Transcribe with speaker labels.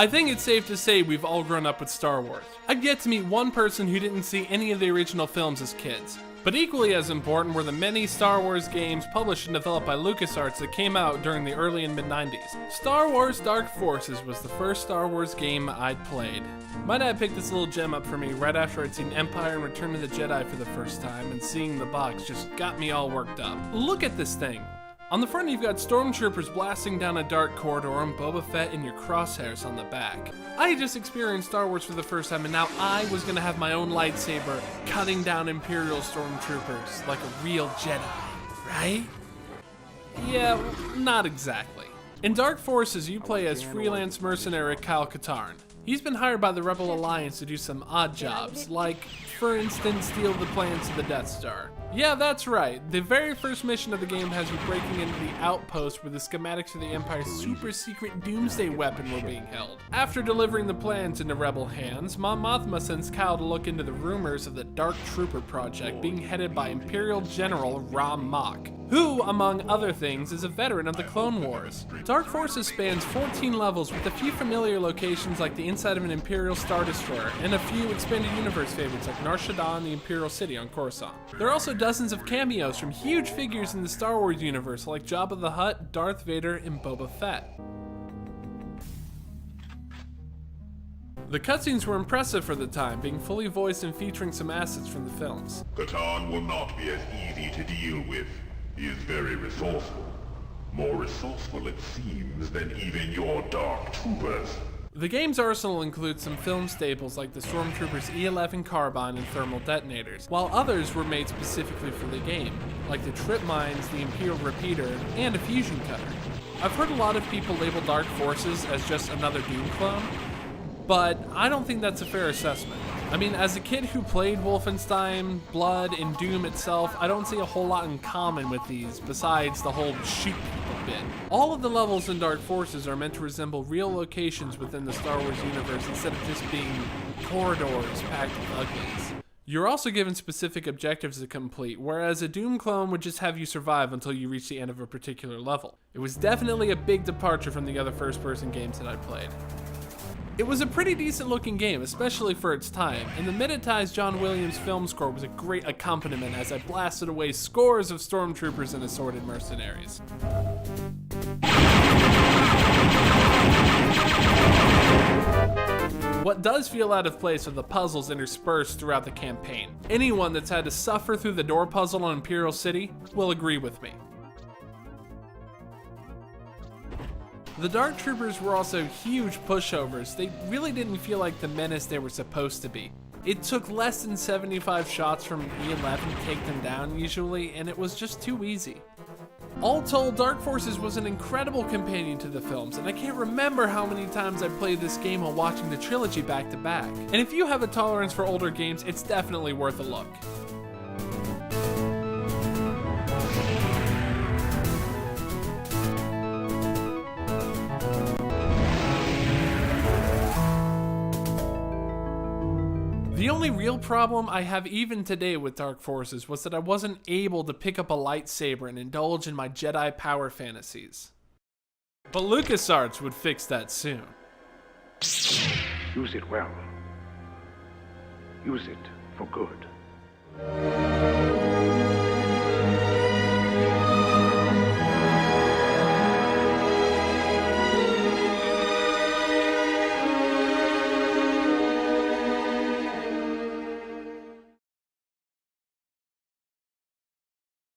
Speaker 1: I think it's safe to say we've all grown up with Star Wars. I've yet to meet one person who didn't see any of the original films as kids. But equally as important were the many Star Wars games published and developed by LucasArts that came out during the early and mid-90s. Star Wars Dark Forces was the first Star Wars game I'd played. My dad picked this little gem up for me right after I'd seen Empire and Return of the Jedi for the first time, and seeing the box just got me all worked up. Look at this thing! On the front, you've got stormtroopers blasting down a dark corridor and Boba Fett in your crosshairs on the back. I had just experienced Star Wars for the first time, and now I was gonna have my own lightsaber cutting down Imperial stormtroopers like a real Jedi, right? Yeah, not exactly. In Dark Forces, you play as freelance mercenary Kyle Katarn. He's been hired by the Rebel Alliance to do some odd jobs, like, for instance, steal the plans to the Death Star. Yeah, that's right. The very first mission of the game has you breaking into the outpost where the schematics for the Empire's super secret doomsday weapon were being held. After delivering the plans into Rebel hands, Mon Mothma sends Kyle to look into the rumors of the Dark Trooper project being headed by Imperial General Ram Mak, who, among other things, is a veteran of the Clone Wars. Dark Forces spans 14 levels with a few familiar locations like the inside of an Imperial Star Destroyer, and a few expanded universe favorites like Nar Shaddaa and the Imperial City on Coruscant. There are also dozens of cameos from huge figures in the Star Wars universe like Jabba the Hutt, Darth Vader, and Boba Fett. The cutscenes were impressive for the time, being fully voiced and featuring some assets from the films.
Speaker 2: Katarn will not be as easy to deal with. He is very resourceful. More resourceful, it seems, than even your Dark Troopers.
Speaker 1: The game's arsenal includes some film staples like the Stormtrooper's E11 carbine and thermal detonators, while others were made specifically for the game, like the trip mines, the Imperial repeater, and a fusion cutter. I've heard a lot of people label Dark Forces as just another Doom clone, but I don't think that's a fair assessment. I mean, as a kid who played Wolfenstein, Blood, and Doom itself, I don't see a whole lot in common with these, besides the whole shoot people bit. All of the levels in Dark Forces are meant to resemble real locations within the Star Wars universe instead of just being corridors packed with uglies. You're also given specific objectives to complete, whereas a Doom clone would just have you survive until you reach the end of a particular level. It was definitely a big departure from the other first-person games that I played. It was a pretty decent looking game, especially for its time, and the minutized John Williams film score was a great accompaniment as I blasted away scores of stormtroopers and assorted mercenaries. What does feel out of place are the puzzles interspersed throughout the campaign. Anyone that's had to suffer through the door puzzle on Imperial City will agree with me. The Dark Troopers were also huge pushovers. They really didn't feel like the menace they were supposed to be. It took less than 75 shots from E11 to take them down usually, and it was just too easy. All told, Dark Forces was an incredible companion to the films, and I can't remember how many times I played this game while watching the trilogy back to back. And if you have a tolerance for older games, it's definitely worth a look. The only real problem I have even today with Dark Forces was that I wasn't able to pick up a lightsaber and indulge in my Jedi power fantasies. But LucasArts would fix that soon.
Speaker 3: Use it well. Use it for good.